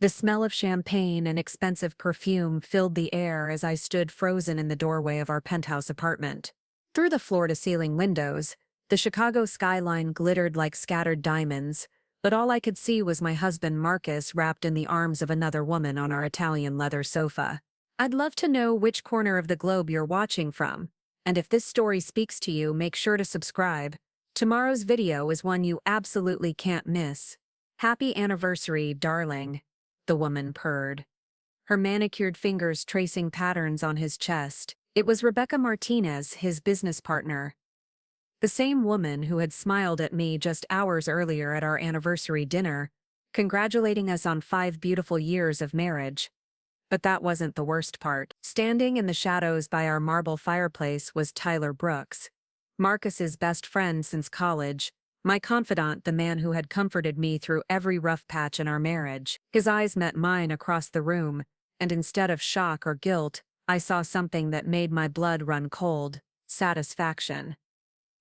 The smell of champagne and expensive perfume filled the air as I stood frozen in the doorway of our penthouse apartment. Through the floor-to-ceiling windows, the Chicago skyline glittered like scattered diamonds, but all I could see was my husband Marcus wrapped in the arms of another woman on our Italian leather sofa. I'd love to know which corner of the globe you're watching from, and if this story speaks to you, make sure to subscribe. Tomorrow's video is one you absolutely can't miss. Happy anniversary, darling, the woman purred, her manicured fingers tracing patterns on his chest. It was Rebecca Martinez, his business partner. The same woman who had smiled at me just hours earlier at our anniversary dinner, congratulating us on 5 beautiful years of marriage. But that wasn't the worst part. Standing in the shadows by our marble fireplace was Tyler Brooks, Marcus's best friend since college, my confidant, the man who had comforted me through every rough patch in our marriage. His eyes met mine across the room, and instead of shock or guilt, I saw something that made my blood run cold: satisfaction.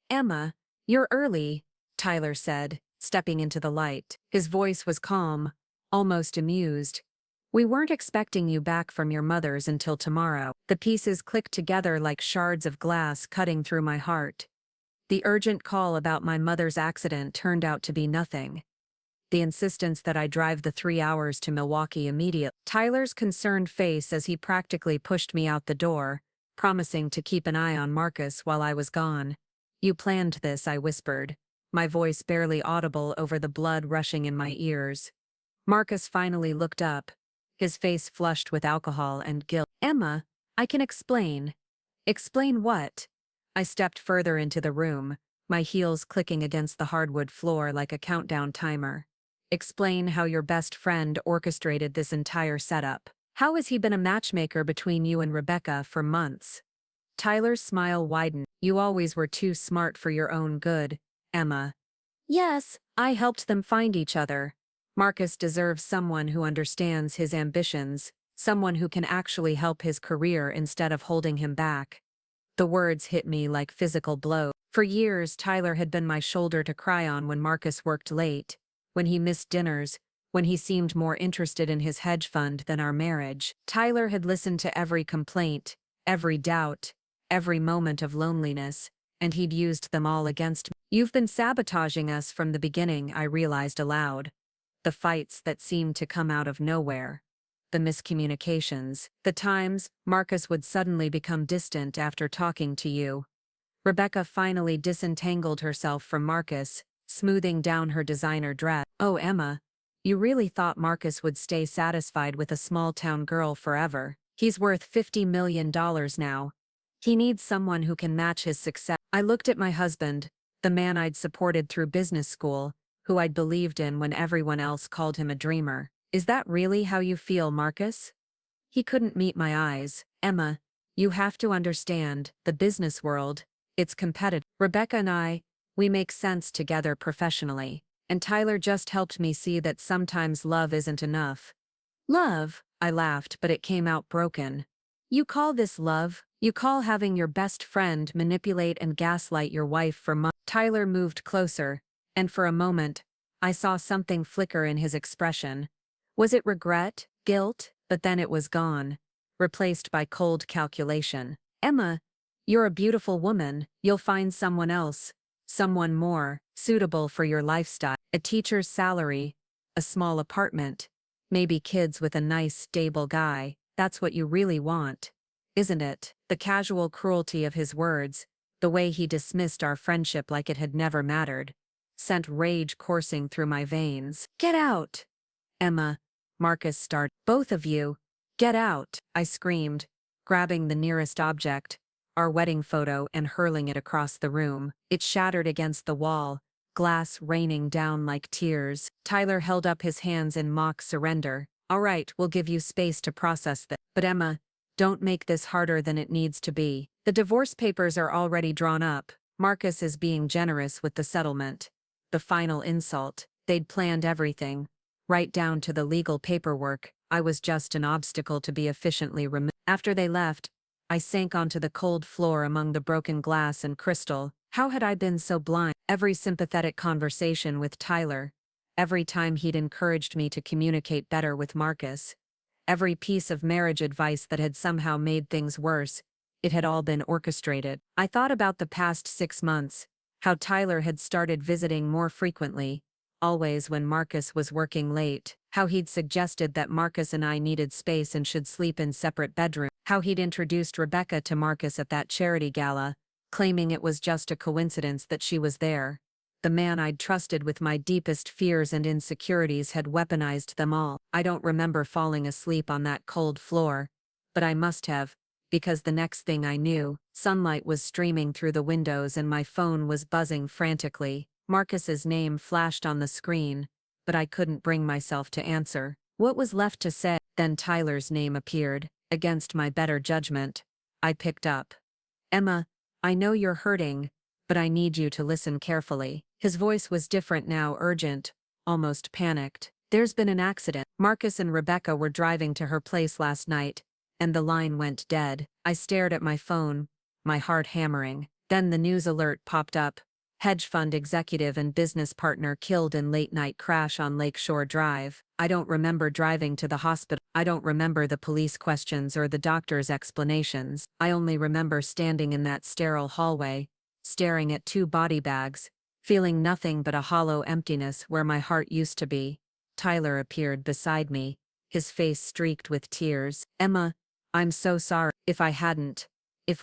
"Emma, you're early," Tyler said, stepping into the light. His voice was calm, almost amused. "We weren't expecting you back from your mother's until tomorrow." The pieces clicked together like shards of glass cutting through my heart. The urgent call about my mother's accident turned out to be nothing. The insistence that I drive the 3 hours to Milwaukee immediately. Tyler's concerned face as he practically pushed me out the door, promising to keep an eye on Marcus while I was gone. "You planned this," I whispered, my voice barely audible over the blood rushing in my ears. Marcus finally looked up, his face flushed with alcohol and guilt. "Emma, I can explain." "Explain what?" I stepped further into the room, my heels clicking against the hardwood floor like a countdown timer. "Explain how your best friend orchestrated this entire setup. How has he been a matchmaker between you and Rebecca for months?" Tyler's smile widened. "You always were too smart for your own good, Emma." "Yes, I helped them find each other. Marcus deserves someone who understands his ambitions, someone who can actually help his career instead of holding him back." The words hit me like physical blows. For years, Tyler had been my shoulder to cry on when Marcus worked late, when he missed dinners, when he seemed more interested in his hedge fund than our marriage. Tyler had listened to every complaint, every doubt, every moment of loneliness, and he'd used them all against me. "You've been sabotaging us from the beginning," I realized aloud. The fights that seemed to come out of nowhere. The miscommunications. The times Marcus would suddenly become distant after talking to you. Rebecca finally disentangled herself from Marcus, smoothing down her designer dress. "Oh, Emma, you really thought Marcus would stay satisfied with a small-town girl forever? He's worth $50 million now. He needs someone who can match his success." I looked at my husband, the man I'd supported through business school, who I'd believed in when everyone else called him a dreamer. "Is that really how you feel, Marcus?" He couldn't meet my eyes. "Emma, you have to understand, the business world, it's competitive. Rebecca and we make sense together professionally, and Tyler just helped me see that sometimes love isn't enough." "Love?" I laughed, but it came out broken. "You call this love? You call having your best friend manipulate and gaslight your wife for months?" Tyler moved closer, and for a moment, I saw something flicker in his expression. Was it regret, guilt? But then it was gone, replaced by cold calculation. "Emma, you're a beautiful woman. You'll find someone else, someone more suitable for your lifestyle. A teacher's salary, a small apartment, maybe kids with a nice, stable guy. That's what you really want, isn't it?" The casual cruelty of his words, the way he dismissed our friendship like it had never mattered, sent rage coursing through my veins. "Get out, Emma," Marcus started. "Both of you, get out," I screamed, grabbing the nearest object, our wedding photo, and hurling it across the room. It shattered against the wall, glass raining down like tears. Tyler held up his hands in mock surrender. "All right, we'll give you space to process this. But Emma, don't make this harder than it needs to be. The divorce papers are already drawn up. Marcus is being generous with the settlement." The final insult. They'd planned everything, right down to the legal paperwork. I was just an obstacle to be efficiently removed. After they left, I sank onto the cold floor among the broken glass and crystal. How had I been so blind? Every sympathetic conversation with Tyler, Every time he'd encouraged me to communicate better with Marcus. Every piece of marriage advice that had somehow made things worse. It had all been orchestrated. I thought about the past 6 months, how Tyler had started visiting more frequently, always when Marcus was working late, how he'd suggested that Marcus and I needed space and should sleep in separate bedrooms, how he'd introduced Rebecca to Marcus at that charity gala, claiming it was just a coincidence that she was there. The man I'd trusted with my deepest fears and insecurities had weaponized them all. I don't remember falling asleep on that cold floor, but I must have, because the next thing I knew, sunlight was streaming through the windows and my phone was buzzing frantically. Marcus's name flashed on the screen, but I couldn't bring myself to answer. What was left to say? Then Tyler's name appeared, against my better judgment. I picked up. Emma, I know you're hurting, but I need you to listen carefully. His voice was different now, urgent, almost panicked. There's been an accident. Marcus and Rebecca were driving to her place last night, and the line went dead. I stared at my phone, my heart hammering. Then the news alert popped up. Hedge fund executive and business partner killed in late-night crash on Lakeshore Drive. I don't remember driving to the hospital. I don't remember the police questions or the doctor's explanations. I only remember standing in that sterile hallway, staring at 2 body bags, feeling nothing but a hollow emptiness where my heart used to be. Tyler appeared beside me, his face streaked with tears. Emma, I'm so sorry. If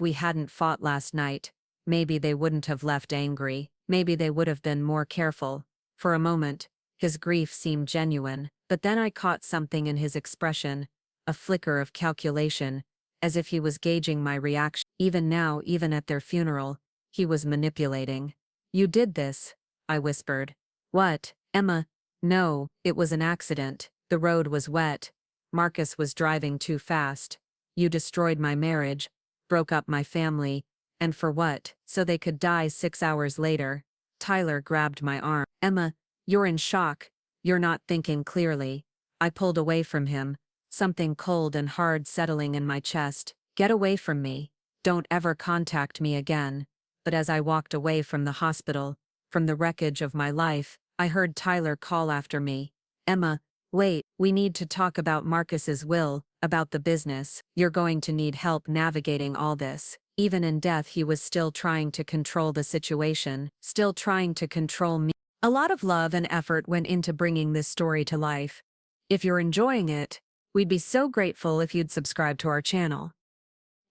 we hadn't fought last night, maybe they wouldn't have left angry. Maybe they would have been more careful. For a moment, his grief seemed genuine, but then I caught something in his expression, a flicker of calculation, as if he was gauging my reaction. Even now, even at their funeral, he was manipulating. You did this, I whispered. What, Emma? No, it was an accident. The road was wet. Marcus was driving too fast. You destroyed my marriage, broke up my family, and for what? So they could die 6 hours later. Tyler grabbed my arm. Emma, you're in shock. You're not thinking clearly. I pulled away from him, something cold and hard settling in my chest. Get away from me. Don't ever contact me again. But as I walked away from the hospital, from the wreckage of my life, I heard Tyler call after me. Emma, wait, we need to talk about Marcus's will, about the business. You're going to need help navigating all this. Even in death, he was still trying to control the situation, still trying to control me. A lot of love and effort went into bringing this story to life. If you're enjoying it, we'd be so grateful if you'd subscribe to our channel.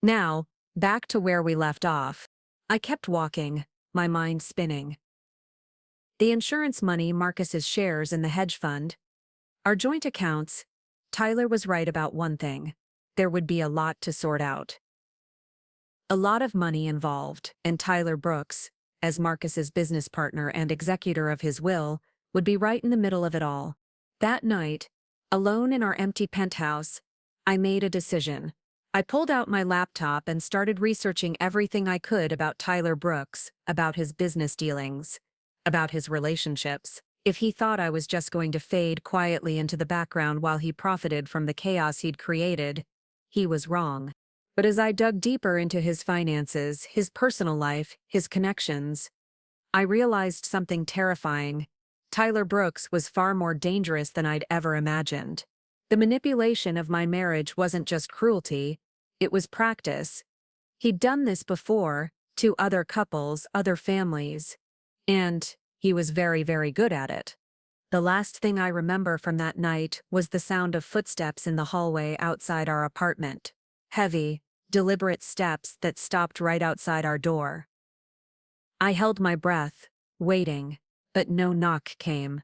Now, back to where we left off. I kept walking, my mind spinning. The insurance money, Marcus's shares in the hedge fund, our joint accounts. Tyler was right about one thing. There would be a lot to sort out. A lot of money involved, and Tyler Brooks, as Marcus's business partner and executor of his will, would be right in the middle of it all. That night, alone in our empty penthouse, I made a decision. I pulled out my laptop and started researching everything I could about Tyler Brooks, about his business dealings, about his relationships. If he thought I was just going to fade quietly into the background while he profited from the chaos he'd created, he was wrong. But as I dug deeper into his finances, his personal life, his connections, I realized something terrifying. Tyler Brooks was far more dangerous than I'd ever imagined. The manipulation of my marriage wasn't just cruelty, it was practice. He'd done this before, to other couples, other families, and he was very, very good at it. The last thing I remember from that night was the sound of footsteps in the hallway outside our apartment. Heavy, deliberate steps that stopped right outside our door. I held my breath, waiting, but no knock came.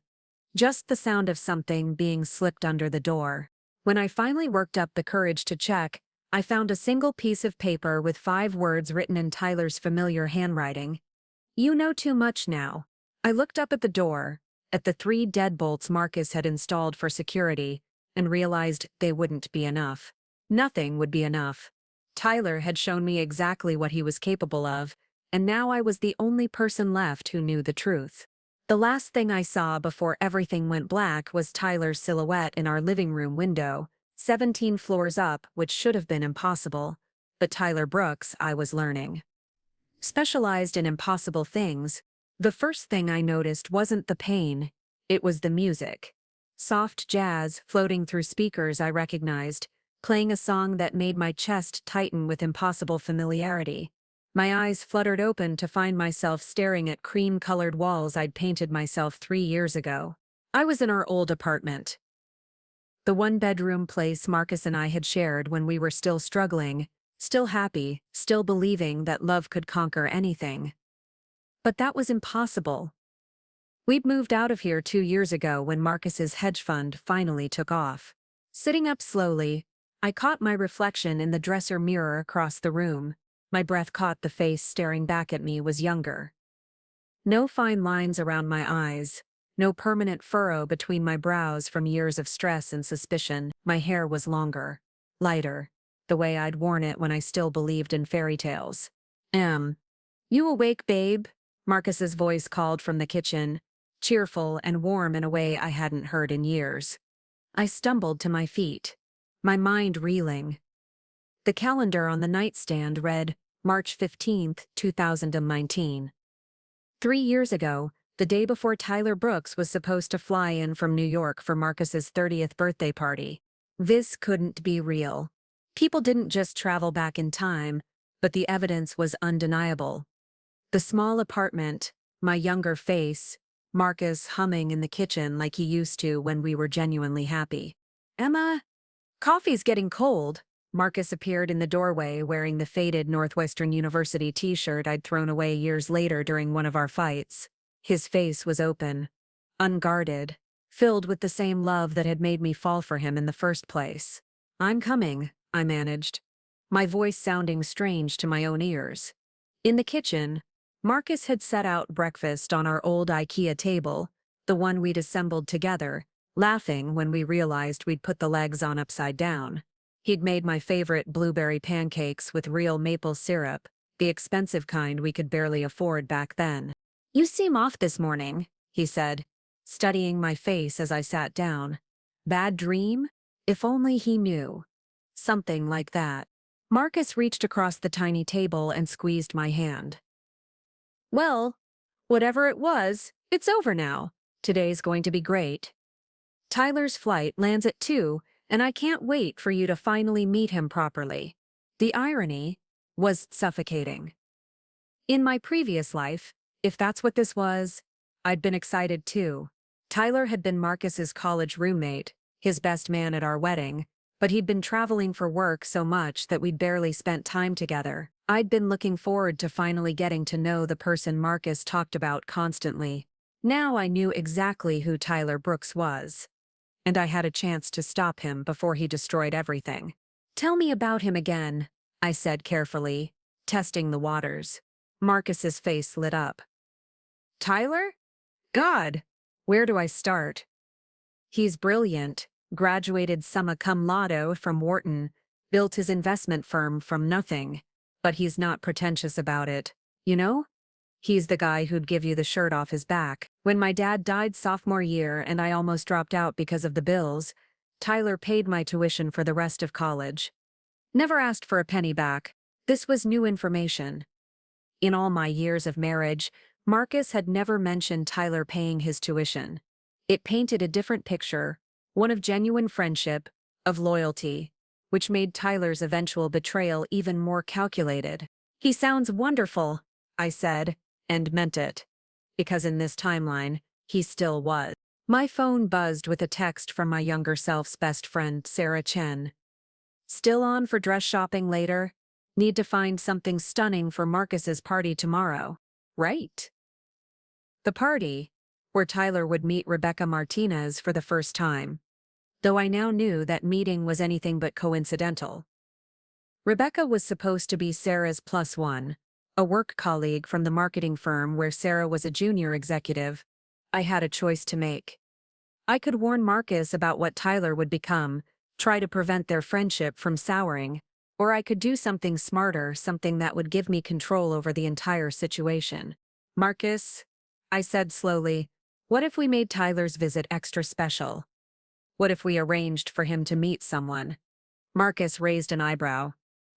Just the sound of something being slipped under the door. When I finally worked up the courage to check, I found a single piece of paper with 5 words written in Tyler's familiar handwriting. You know too much now. I looked up at the door, at the 3 deadbolts Marcus had installed for security, and realized they wouldn't be enough. Nothing would be enough. Tyler had shown me exactly what he was capable of, and now I was the only person left who knew the truth. The last thing I saw before everything went black was Tyler's silhouette in our living room window, 17 floors up, which should have been impossible. But Tyler Brooks, I was learning, specialized in impossible things. The first thing I noticed wasn't the pain, It was the music. Soft jazz floating through speakers I recognized, playing a song that made my chest tighten with impossible familiarity. My eyes fluttered open to find myself staring at cream-colored walls I'd painted myself 3 years ago. I was in our old apartment. The one-bedroom place Marcus and I had shared when we were still struggling, still happy, still believing that love could conquer anything. But that was impossible. We'd moved out of here 2 years ago when Marcus's hedge fund finally took off. Sitting up slowly, I caught my reflection in the dresser mirror across the room. My breath caught the face staring back at me was younger. No fine lines around my eyes, no permanent furrow between my brows from years of stress and suspicion. My hair was longer, lighter, the way I'd worn it when I still believed in fairy tales. You awake, babe?" Marcus's voice called from the kitchen, cheerful and warm in a way I hadn't heard in years. I stumbled to my feet, my mind reeling. The calendar on the nightstand read March 15th, 2019. 3 years ago, the day before Tyler Brooks was supposed to fly in from New York for Marcus's 30th birthday party. This couldn't be real. People didn't just travel back in time, but the evidence was undeniable. The small apartment, my younger face, Marcus humming in the kitchen like he used to when we were genuinely happy. "Emma, coffee's getting cold." Marcus appeared in the doorway wearing the faded Northwestern University t-shirt I'd thrown away years later during one of our fights. His face was open, unguarded, filled with the same love that had made me fall for him in the first place. "I'm coming," I managed, my voice sounding strange to my own ears. In the kitchen, Marcus had set out breakfast on our old IKEA table, the one we'd assembled together, laughing when we realized we'd put the legs on upside down. He'd made my favorite blueberry pancakes with real maple syrup, the expensive kind we could barely afford back then. "You seem off this morning," he said, studying my face as I sat down. "Bad dream? If only he knew." Something like that. Marcus reached across the tiny table and squeezed my hand. "Well, whatever it was, it's over now. Today's going to be great. Tyler's flight lands at 2, and I can't wait for you to finally meet him properly." The irony was suffocating. In my previous life, if that's what this was, I'd been excited too. Tyler had been Marcus's college roommate, his best man at our wedding, but he'd been traveling for work so much that we'd barely spent time together. I'd been looking forward to finally getting to know the person Marcus talked about constantly. Now I knew exactly who Tyler Brooks was, and I had a chance to stop him before he destroyed everything. "Tell me about him again," I said carefully, testing the waters. Marcus's face lit up. "Tyler? God, where do I start? He's brilliant, graduated summa cum laude from Wharton, built his investment firm from nothing, but he's not pretentious about it, you know? He's the guy who'd give you the shirt off his back. When my dad died sophomore year and I almost dropped out because of the bills, Tyler paid my tuition for the rest of college. Never asked for a penny back. This was new information. In all my years of marriage, Marcus had never mentioned Tyler paying his tuition. It painted a different picture, one of genuine friendship, of loyalty, which made Tyler's eventual betrayal even more calculated. "He sounds wonderful," I said, and meant it. Because in this timeline, he still was. My phone buzzed with a text from my younger self's best friend, Sarah Chen. "Still on for dress shopping later? Need to find something stunning for Marcus's party tomorrow, right?" The party, where Tyler would meet Rebecca Martinez for the first time, though I now knew that meeting was anything but coincidental. Rebecca was supposed to be Sarah's plus one, a work colleague from the marketing firm where Sarah was a junior executive. I had a choice to make. I could warn Marcus about what Tyler would become, try to prevent their friendship from souring, or I could do something smarter, something that would give me control over the entire situation. "Marcus," I said slowly, "what if we made Tyler's visit extra special? What if we arranged for him to meet someone?" Marcus raised an eyebrow.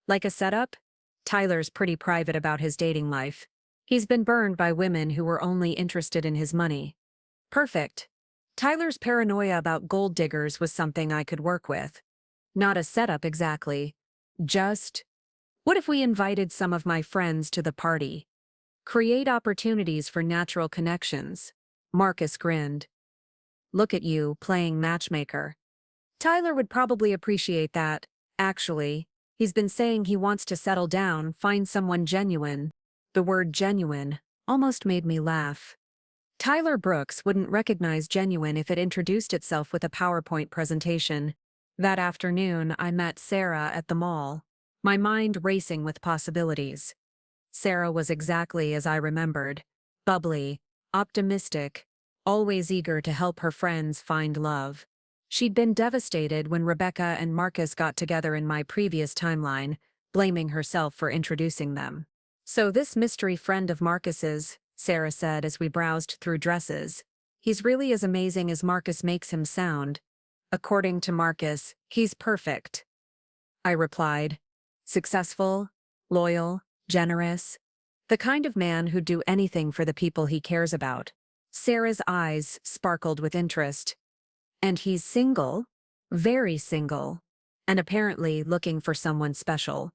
"Like a setup? Tyler's pretty private about his dating life. He's been burned by women who were only interested in his money." "Perfect. Tyler's paranoia about gold diggers was something I could work with. Not a setup exactly. Just, what if we invited some of my friends to the party? Create opportunities for natural connections. Marcus grinned. Look at you, playing matchmaker. Tyler would probably appreciate that. Actually, he's been saying he wants to settle down, find someone genuine. The word genuine almost made me laugh. Tyler Brooks wouldn't recognize genuine if it introduced itself with a PowerPoint presentation. That afternoon, I met Sarah at the mall, my mind racing with possibilities. Sarah was exactly as I remembered. Bubbly, optimistic, always eager to help her friends find love. She'd been devastated when Rebecca and Marcus got together in my previous timeline, blaming herself for introducing them. So this mystery friend of Marcus's, Sarah said as we browsed through dresses, he's really as amazing as Marcus makes him sound. According to Marcus, he's perfect. I replied. Successful, loyal, generous. The kind of man who'd do anything for the people he cares about. Sarah's eyes sparkled with interest. And he's single? Very single. And apparently looking for someone special.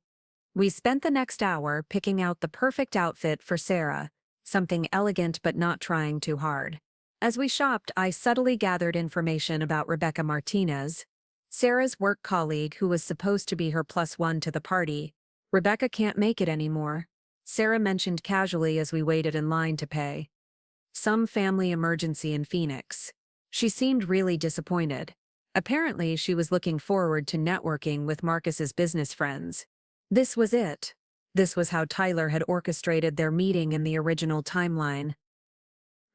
We spent the next hour picking out the perfect outfit for Sarah, something elegant but not trying too hard. As we shopped, I subtly gathered information about Rebecca Martinez, Sarah's work colleague who was supposed to be her +1 to the party. Rebecca can't make it anymore, Sarah mentioned casually as we waited in line to pay. Some family emergency in Phoenix. She seemed really disappointed. Apparently, she was looking forward to networking with Marcus's business friends. This was it. This was how Tyler had orchestrated their meeting in the original timeline.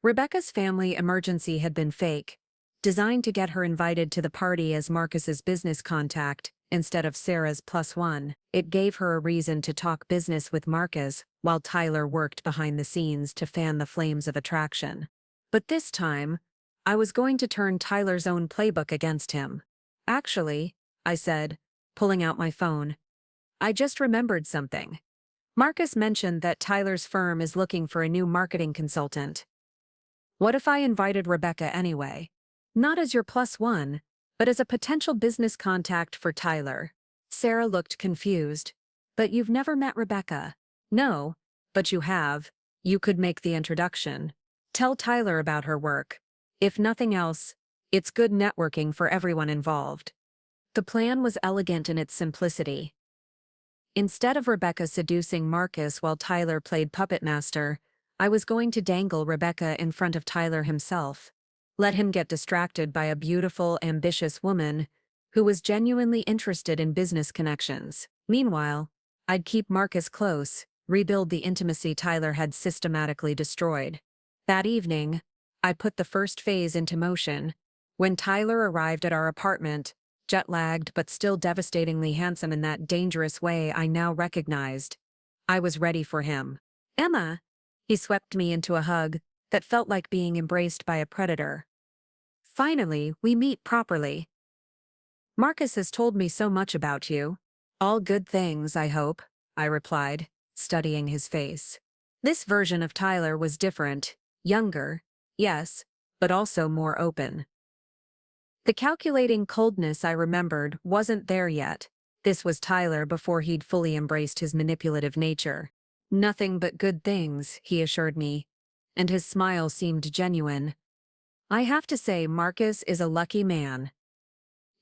Rebecca's family emergency had been fake, designed to get her invited to the party as Marcus's business contact, instead of Sarah's +1. It gave her a reason to talk business with Marcus while Tyler worked behind the scenes to fan the flames of attraction. But this time, I was going to turn Tyler's own playbook against him. Actually, I said, pulling out my phone, I just remembered something. Marcus mentioned that Tyler's firm is looking for a new marketing consultant. What if I invited Rebecca anyway? Not as your +1, but as a potential business contact for Tyler. Sarah looked confused. But you've never met Rebecca. No, but you have. You could make the introduction. Tell Tyler about her work. If nothing else, it's good networking for everyone involved. The plan was elegant in its simplicity. Instead of Rebecca seducing Marcus while Tyler played puppet master, I was going to dangle Rebecca in front of Tyler himself. Let him get distracted by a beautiful, ambitious woman who was genuinely interested in business connections. Meanwhile, I'd keep Marcus close, rebuild the intimacy Tyler had systematically destroyed. That evening, I put the first phase into motion. When Tyler arrived at our apartment, jet-lagged but still devastatingly handsome in that dangerous way I now recognized, I was ready for him. Emma! He swept me into a hug that felt like being embraced by a predator. Finally, we meet properly. Marcus has told me so much about you. All good things, I hope, I replied, studying his face. This version of Tyler was different, younger, yes, but also more open. The calculating coldness I remembered wasn't there yet. This was Tyler before he'd fully embraced his manipulative nature. Nothing but good things, he assured me, and his smile seemed genuine. I have to say, Marcus is a lucky man.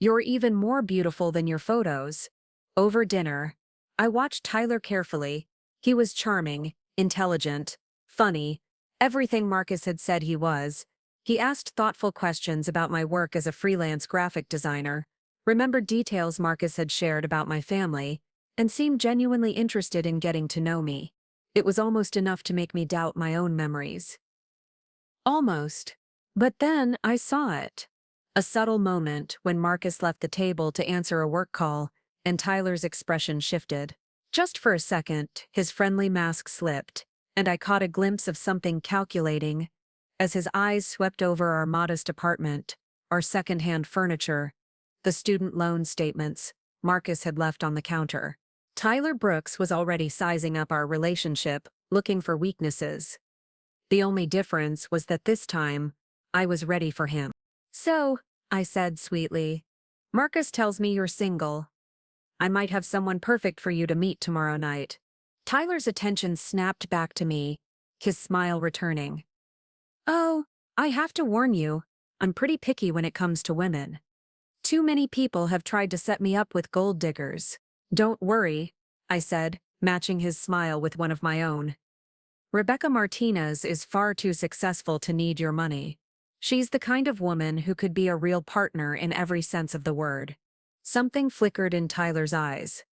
You're even more beautiful than your photos. Over dinner, I watched Tyler carefully. He was charming, intelligent, funny, everything Marcus had said he was. He asked thoughtful questions about my work as a freelance graphic designer, remembered details Marcus had shared about my family, and seemed genuinely interested in getting to know me. It was almost enough to make me doubt my own memories. Almost. But then I saw it. A subtle moment when Marcus left the table to answer a work call, and Tyler's expression shifted. Just for a second, his friendly mask slipped, and I caught a glimpse of something calculating as his eyes swept over our modest apartment, our second-hand furniture, the student loan statements Marcus had left on the counter. Tyler Brooks was already sizing up our relationship, looking for weaknesses. The only difference was that this time, I was ready for him. So, I said sweetly, Marcus tells me you're single. I might have someone perfect for you to meet tomorrow night. Tyler's attention snapped back to me, his smile returning. Oh, I have to warn you, I'm pretty picky when it comes to women. Too many people have tried to set me up with gold diggers. Don't worry, I said, matching his smile with one of my own. Rebecca Martinez is far too successful to need your money. She's the kind of woman who could be a real partner in every sense of the word. Something flickered in Tyler's eyes.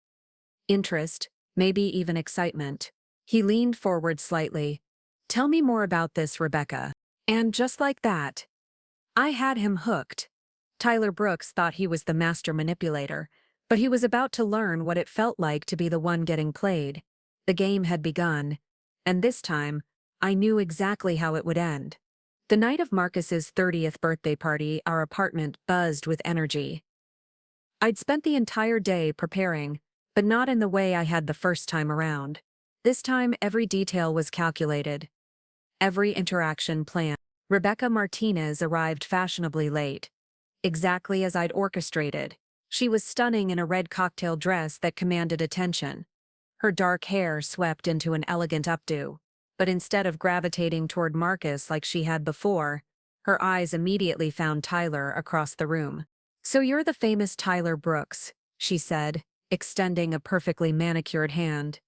Interest, maybe even excitement. He leaned forward slightly. Tell me more about this, Rebecca. And just like that, I had him hooked. Tyler Brooks thought he was the master manipulator, but he was about to learn what it felt like to be the one getting played. The game had begun, and this time, I knew exactly how it would end. The night of Marcus's 30th birthday party, our apartment buzzed with energy. I'd spent the entire day preparing, but not in the way I had the first time around. This time, every detail was calculated. Every interaction planned. Rebecca Martinez arrived fashionably late. Exactly as I'd orchestrated. She was stunning in a red cocktail dress that commanded attention. Her dark hair swept into an elegant updo, but instead of gravitating toward Marcus like she had before, her eyes immediately found Tyler across the room. So you're the famous Tyler Brooks, she said, extending a perfectly manicured hand.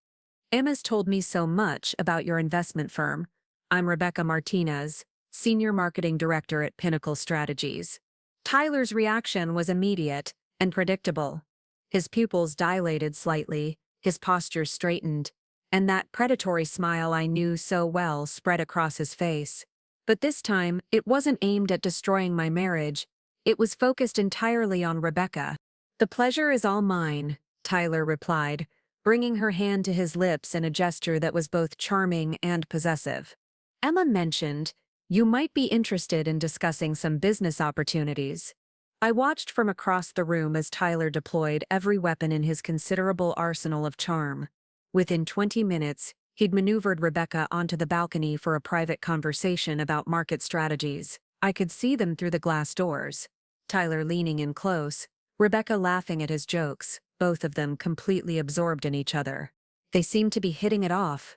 Emma's told me so much about your investment firm. I'm Rebecca Martinez, Senior Marketing Director at Pinnacle Strategies. Tyler's reaction was immediate and predictable. His pupils dilated slightly, his posture straightened, and that predatory smile I knew so well spread across his face. But this time, it wasn't aimed at destroying my marriage. It was focused entirely on Rebecca. The pleasure is all mine, Tyler replied, bringing her hand to his lips in a gesture that was both charming and possessive. Emma mentioned, you might be interested in discussing some business opportunities. I watched from across the room as Tyler deployed every weapon in his considerable arsenal of charm. Within 20 minutes, he'd maneuvered Rebecca onto the balcony for a private conversation about market strategies. I could see them through the glass doors. Tyler leaning in close, Rebecca laughing at his jokes, both of them completely absorbed in each other. They seemed to be hitting it off,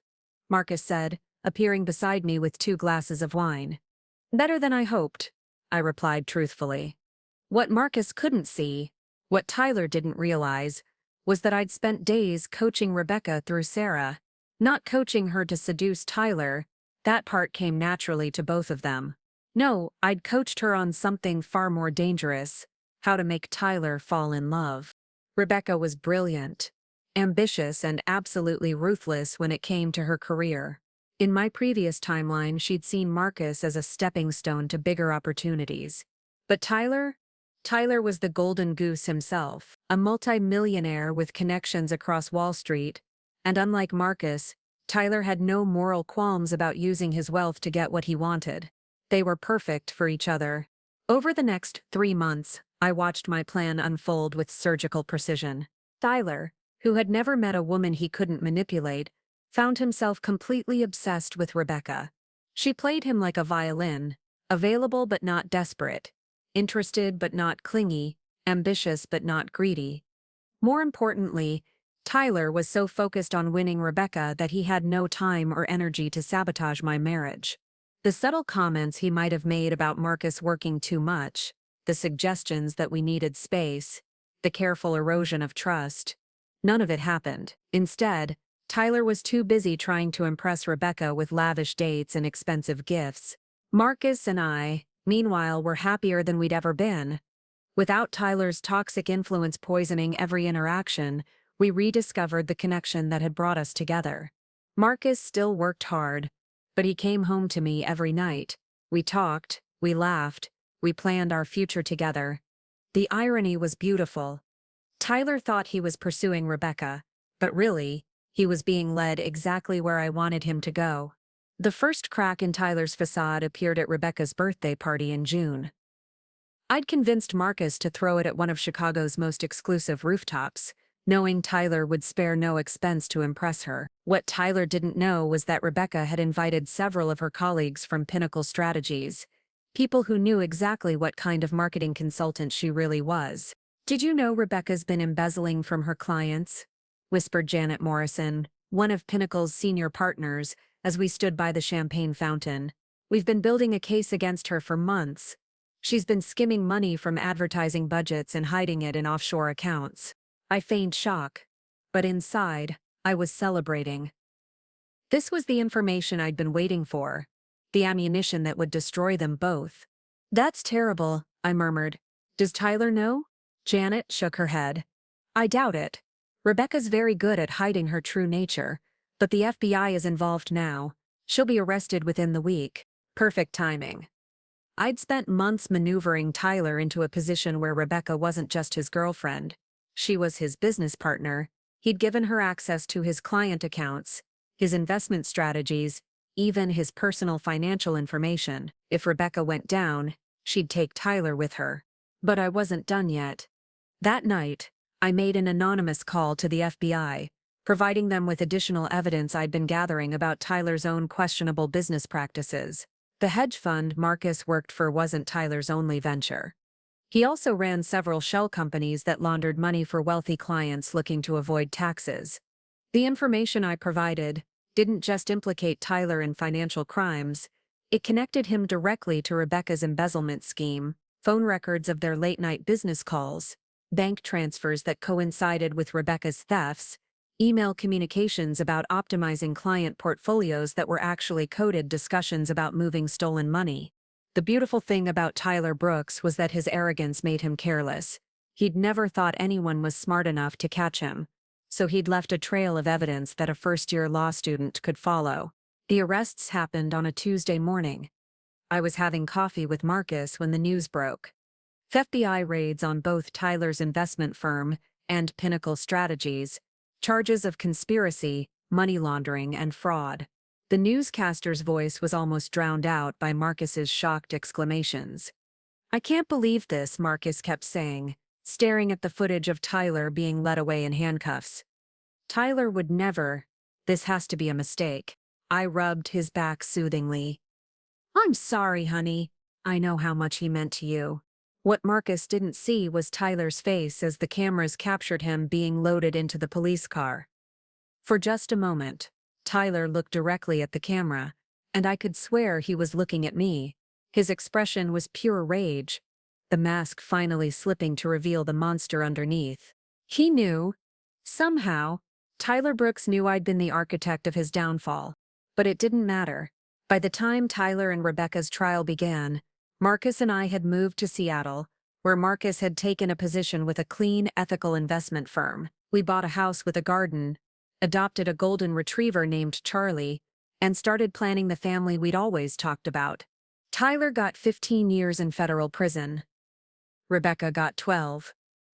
Marcus said, appearing beside me with 2 glasses of wine. Better than I hoped, I replied truthfully. What Marcus couldn't see, what Tyler didn't realize, was that I'd spent days coaching Rebecca through Sarah, not coaching her to seduce Tyler. That part came naturally to both of them. No, I'd coached her on something far more dangerous, how to make Tyler fall in love. Rebecca was brilliant, ambitious, and absolutely ruthless when it came to her career. In my previous timeline, she'd seen Marcus as a stepping stone to bigger opportunities. But Tyler was the golden goose himself, a multi-millionaire with connections across Wall Street, and unlike Marcus, Tyler had no moral qualms about using his wealth to get what he wanted. They were perfect for each other. Over the next 3 months, I watched my plan unfold with surgical precision. Tyler, who had never met a woman he couldn't manipulate, found himself completely obsessed with Rebecca. She played him like a violin, available but not desperate, interested but not clingy, ambitious but not greedy. More importantly, Tyler was so focused on winning Rebecca that he had no time or energy to sabotage my marriage. The subtle comments he might have made about Marcus working too much, the suggestions that we needed space, the careful erosion of trust, none of it happened. Instead, Tyler was too busy trying to impress Rebecca with lavish dates and expensive gifts. Marcus and I, meanwhile, were happier than we'd ever been. Without Tyler's toxic influence poisoning every interaction, we rediscovered the connection that had brought us together. Marcus still worked hard, but he came home to me every night. We talked, we laughed, we planned our future together. The irony was beautiful. Tyler thought he was pursuing Rebecca, but really, he was being led exactly where I wanted him to go. The first crack in Tyler's facade appeared at Rebecca's birthday party in June. I'd convinced Marcus to throw it at one of Chicago's most exclusive rooftops, knowing Tyler would spare no expense to impress her. What Tyler didn't know was that Rebecca had invited several of her colleagues from Pinnacle Strategies, People who knew exactly what kind of marketing consultant she really was. "Did you know Rebecca's been embezzling from her clients?" whispered Janet Morrison, one of Pinnacle's senior partners, as we stood by the champagne fountain. "We've been building a case against her for months. She's been skimming money from advertising budgets and hiding it in offshore accounts." I feigned shock, but inside, I was celebrating. This was the information I'd been waiting for, the ammunition that would destroy them both. "That's terrible," I murmured. "Does Tyler know?" Janet shook her head. "I doubt it. Rebecca's very good at hiding her true nature, but the FBI is involved now. She'll be arrested within the week." Perfect timing. I'd spent months maneuvering Tyler into a position where Rebecca wasn't just his girlfriend. She was his business partner. He'd given her access to his client accounts, his investment strategies, even his personal financial information. If Rebecca went down, she'd take Tyler with her. But I wasn't done yet. That night, I made an anonymous call to the FBI, providing them with additional evidence I'd been gathering about Tyler's own questionable business practices. The hedge fund Marcus worked for wasn't Tyler's only venture. He also ran several shell companies that laundered money for wealthy clients looking to avoid taxes. The information I provided didn't just implicate Tyler in financial crimes, it connected him directly to Rebecca's embezzlement scheme, phone records of their late-night business calls, bank transfers that coincided with Rebecca's thefts, email communications about optimizing client portfolios that were actually coded discussions about moving stolen money. The beautiful thing about Tyler Brooks was that his arrogance made him careless. He'd never thought anyone was smart enough to catch him, so he'd left a trail of evidence that a first-year law student could follow. The arrests happened on a Tuesday morning. I was having coffee with Marcus when the news broke. FBI raids on both Tyler's investment firm and Pinnacle Strategies, charges of conspiracy, money laundering, and fraud. The newscaster's voice was almost drowned out by Marcus's shocked exclamations. "I can't believe this," Marcus kept saying, staring at the footage of Tyler being led away in handcuffs. "Tyler would never. This has to be a mistake." I rubbed his back soothingly. "I'm sorry, honey. I know how much he meant to you." What Marcus didn't see was Tyler's face as the cameras captured him being loaded into the police car. For just a moment, Tyler looked directly at the camera, and I could swear he was looking at me. His expression was pure rage, the mask finally slipping to reveal the monster underneath. He knew. Somehow, Tyler Brooks knew I'd been the architect of his downfall. But it didn't matter. By the time Tyler and Rebecca's trial began, Marcus and I had moved to Seattle, where Marcus had taken a position with a clean, ethical investment firm. We bought a house with a garden, adopted a golden retriever named Charlie, and started planning the family we'd always talked about. Tyler got 15 years in federal prison. Rebecca got 12.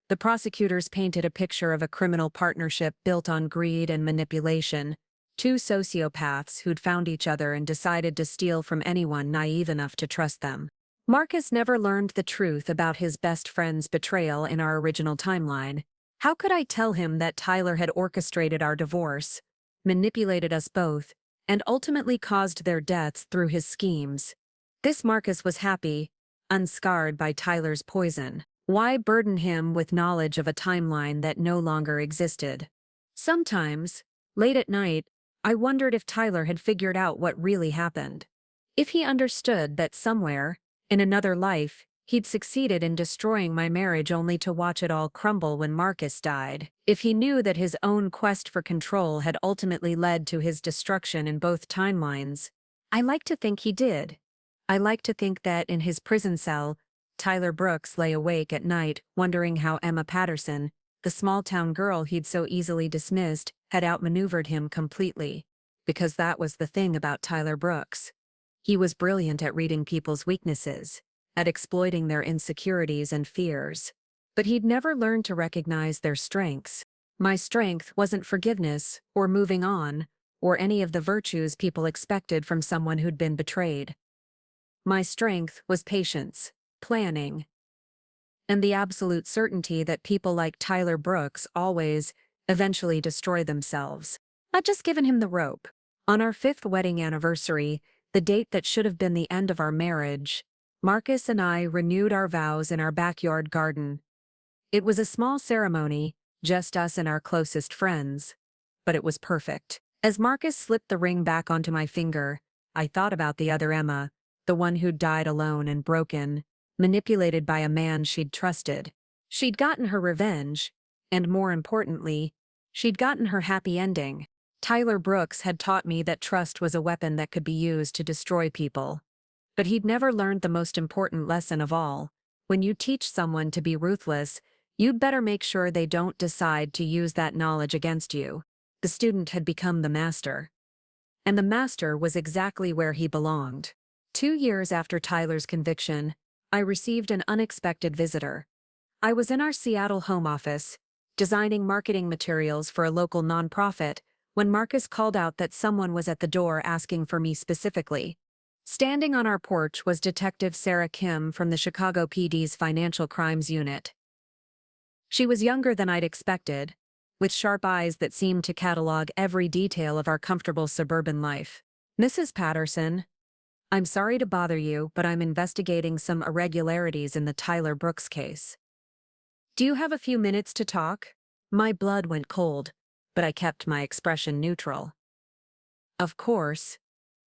The prosecutors painted a picture of a criminal partnership built on greed and manipulation, two sociopaths who'd found each other and decided to steal from anyone naive enough to trust them. Marcus never learned the truth about his best friend's betrayal in our original timeline. How could I tell him that Tyler had orchestrated our divorce, manipulated us both, and ultimately caused their deaths through his schemes? This Marcus was happy, unscarred by Tyler's poison. Why burden him with knowledge of a timeline that no longer existed? Sometimes, late at night, I wondered if Tyler had figured out what really happened. If he understood that somewhere, in another life, he'd succeeded in destroying my marriage only to watch it all crumble when Marcus died. If he knew that his own quest for control had ultimately led to his destruction in both timelines. I like to think he did. I like to think that in his prison cell, Tyler Brooks lay awake at night wondering how Emma Patterson, the small-town girl he'd so easily dismissed, had outmaneuvered him completely. Because that was the thing about Tyler Brooks. He was brilliant at reading people's weaknesses, at exploiting their insecurities and fears. But he'd never learned to recognize their strengths. My strength wasn't forgiveness, or moving on, or any of the virtues people expected from someone who'd been betrayed. My strength was patience, planning, and the absolute certainty that people like Tyler Brooks always, eventually destroy themselves. I'd just given him the rope. On our 5th wedding anniversary, the date that should have been the end of our marriage, Marcus and I renewed our vows in our backyard garden. It was a small ceremony, just us and our closest friends. But it was perfect. As Marcus slipped the ring back onto my finger, I thought about the other Emma, the one who'd died alone and broken, manipulated by a man she'd trusted. She'd gotten her revenge, and more importantly, she'd gotten her happy ending. Tyler Brooks had taught me that trust was a weapon that could be used to destroy people. But he'd never learned the most important lesson of all. When you teach someone to be ruthless, you'd better make sure they don't decide to use that knowledge against you. The student had become the master. And the master was exactly where he belonged. 2 years after Tyler's conviction, I received an unexpected visitor. I was in our Seattle home office, designing marketing materials for a local nonprofit, when Marcus called out that someone was at the door asking for me specifically. Standing on our porch was Detective Sarah Kim from the Chicago PD's Financial Crimes Unit. She was younger than I'd expected, with sharp eyes that seemed to catalog every detail of our comfortable suburban life. "Mrs. Patterson, I'm sorry to bother you, but I'm investigating some irregularities in the Tyler Brooks case. Do you have a few minutes to talk?" My blood went cold, but I kept my expression neutral. "Of course.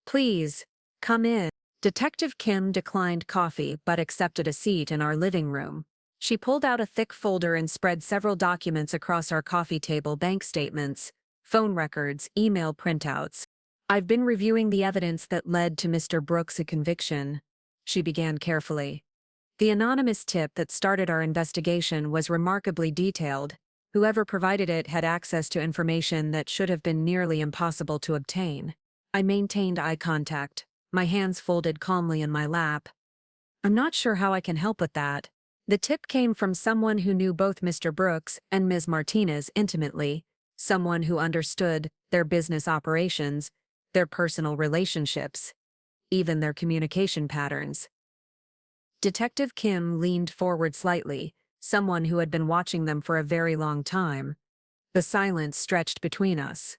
Please, come in." Detective Kim declined coffee but accepted a seat in our living room. She pulled out a thick folder and spread several documents across our coffee table: bank statements, phone records, email printouts. "I've been reviewing the evidence that led to Mr. Brooks' conviction," she began carefully. "The anonymous tip that started our investigation was remarkably detailed. Whoever provided it had access to information that should have been nearly impossible to obtain." I maintained eye contact, my hands folded calmly in my lap. "I'm not sure how I can help with that. The tip came from someone who knew both Mr. Brooks and Ms. Martinez intimately, someone who understood their business operations, their personal relationships, even their communication patterns." Detective Kim leaned forward slightly, someone who had been watching them for a very long time. The silence stretched between us.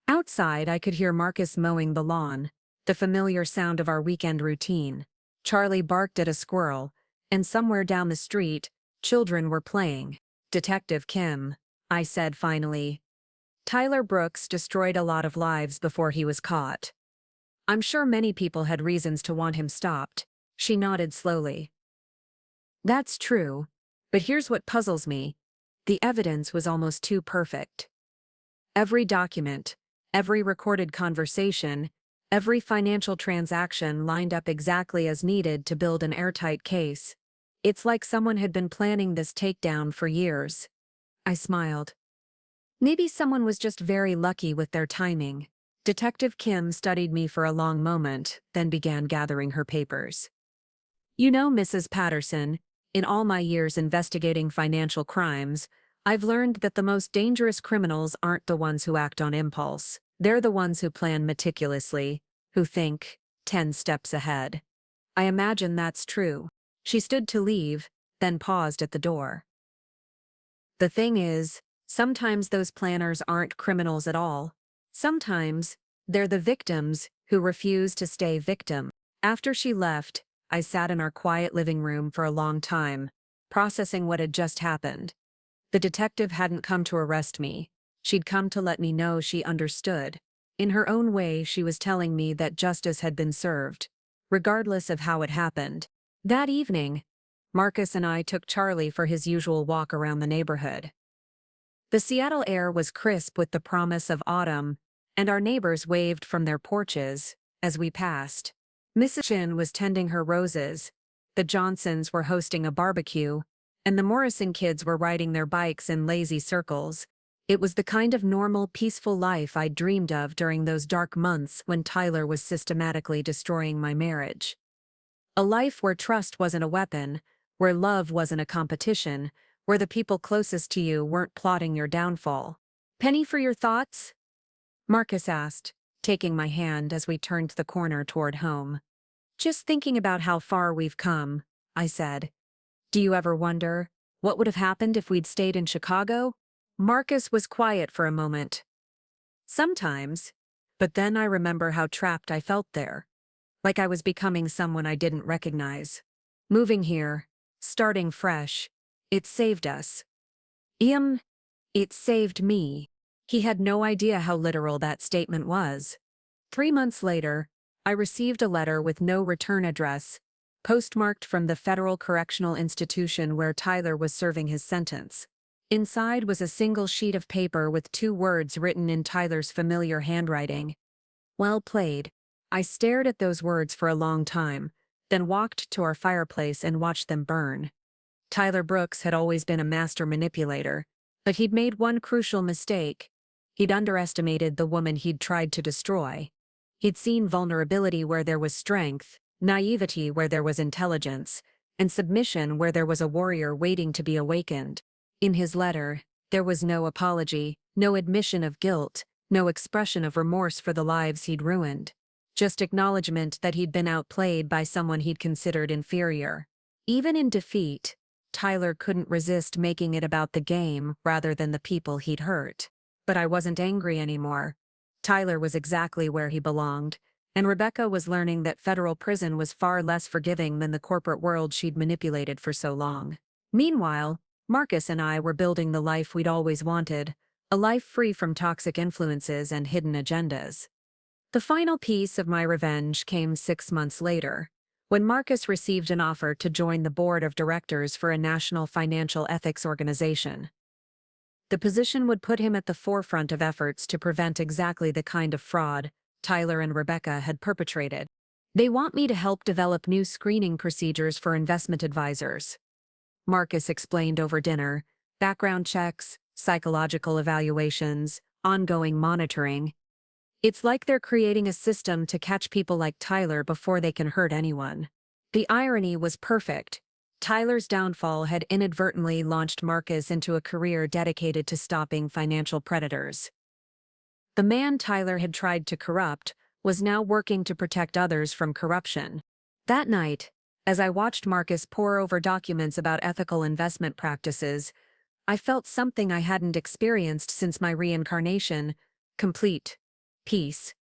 Outside, I could hear Marcus mowing the lawn, the familiar sound of our weekend routine. Charlie barked at a squirrel, and somewhere down the street, children were playing. "Detective Kim," I said finally, "Tyler Brooks destroyed a lot of lives before he was caught. I'm sure many people had reasons to want him stopped." She nodded slowly. "That's true, but here's what puzzles me. The evidence was almost too perfect. Every document, every recorded conversation, every financial transaction lined up exactly as needed to build an airtight case. It's like someone had been planning this takedown for years." I smiled. "Maybe someone was just very lucky with their timing." Detective Kim studied me for a long moment, then began gathering her papers. "You know, Mrs. Patterson, in all my years investigating financial crimes, I've learned that the most dangerous criminals aren't the ones who act on impulse. They're the ones who plan meticulously, who think 10 steps ahead. I imagine that's true." She stood to leave, then paused at the door. "The thing is, sometimes those planners aren't criminals at all. Sometimes, they're the victims who refuse to stay victim." After she left, I sat in our quiet living room for a long time, processing what had just happened. The detective hadn't come to arrest me. She'd come to let me know she understood. In her own way, she was telling me that justice had been served, regardless of how it happened. That evening, Marcus and I took Charlie for his usual walk around the neighborhood. The Seattle air was crisp with the promise of autumn, and our neighbors waved from their porches as we passed. Mrs. Chin was tending her roses, the Johnsons were hosting a barbecue, and the Morrison kids were riding their bikes in lazy circles. It was the kind of normal, peaceful life I'd dreamed of during those dark months when Tyler was systematically destroying my marriage. A life where trust wasn't a weapon, where love wasn't a competition, where the people closest to you weren't plotting your downfall. "Penny for your thoughts?" Marcus asked, taking my hand as we turned the corner toward home. "Just thinking about how far we've come," I said. "Do you ever wonder what would have happened if we'd stayed in Chicago?" Marcus was quiet for a moment. "Sometimes, but then I remember how trapped I felt there. like I was becoming someone I didn't recognize. Moving here, starting fresh, it saved us. Ian, it saved me. He had no idea how literal that statement was. 3 months later, I received a letter with no return address, postmarked from the federal correctional institution where Tyler was serving his sentence. Inside was a single sheet of paper with 2 words written in Tyler's familiar handwriting. Well played. I stared at those words for a long time, then walked to our fireplace and watched them burn. Tyler Brooks had always been a master manipulator, but he'd made one crucial mistake. He'd underestimated the woman he'd tried to destroy. He'd seen vulnerability where there was strength, naivety where there was intelligence, and submission where there was a warrior waiting to be awakened. In his letter, there was no apology, no admission of guilt, no expression of remorse for the lives he'd ruined. Just acknowledgement that he'd been outplayed by someone he'd considered inferior. Even in defeat, Tyler couldn't resist making it about the game rather than the people he'd hurt. But I wasn't angry anymore. Tyler was exactly where he belonged, and Rebecca was learning that federal prison was far less forgiving than the corporate world she'd manipulated for so long. Meanwhile, Marcus and I were building the life we'd always wanted, a life free from toxic influences and hidden agendas. The final piece of my revenge came 6 months later, when Marcus received an offer to join the board of directors for a national financial ethics organization. The position would put him at the forefront of efforts to prevent exactly the kind of fraud Tyler and Rebecca had perpetrated. They want me to help develop new screening procedures for investment advisors, Marcus explained over dinner. Background checks, psychological evaluations, ongoing monitoring. It's like they're creating a system to catch people like Tyler before they can hurt anyone. The irony was perfect. Tyler's downfall had inadvertently launched Marcus into a career dedicated to stopping financial predators. The man Tyler had tried to corrupt was now working to protect others from corruption. That night, as I watched Marcus pore over documents about ethical investment practices, I felt something I hadn't experienced since my reincarnation: complete peace.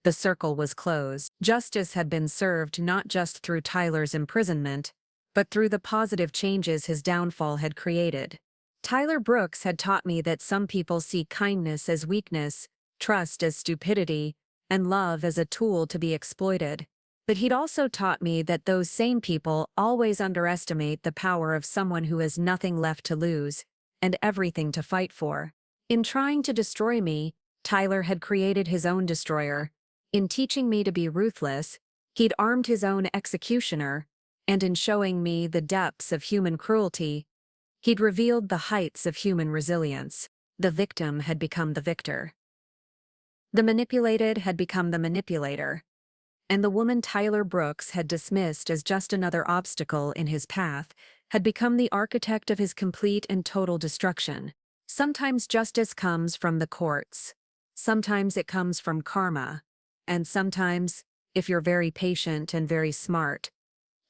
The circle was closed. Justice had been served not just through Tyler's imprisonment, but through the positive changes his downfall had created. Tyler Brooks had taught me that some people see kindness as weakness, trust as stupidity, and love as a tool to be exploited. But he'd also taught me that those same people always underestimate the power of someone who has nothing left to lose and everything to fight for. In trying to destroy me, Tyler had created his own destroyer. In teaching me to be ruthless, he'd armed his own executioner, and in showing me the depths of human cruelty, he'd revealed the heights of human resilience. The victim had become the victor. The manipulated had become the manipulator. And the woman Tyler Brooks had dismissed as just another obstacle in his path had become the architect of his complete and total destruction. Sometimes justice comes from the courts. Sometimes it comes from karma. And sometimes, if you're very patient and very smart,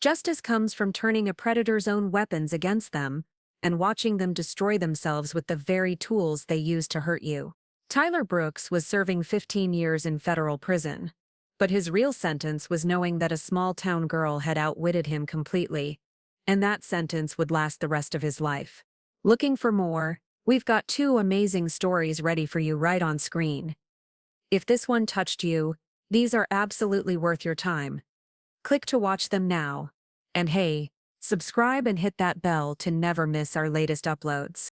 justice comes from turning a predator's own weapons against them and watching them destroy themselves with the very tools they use to hurt you. Tyler Brooks was serving 15 years in federal prison. But his real sentence was knowing that a small-town girl had outwitted him completely, and that sentence would last the rest of his life. Looking for more? We've got 2 amazing stories ready for you right on screen. If this one touched you, these are absolutely worth your time. Click to watch them now. And hey, subscribe and hit that bell to never miss our latest uploads.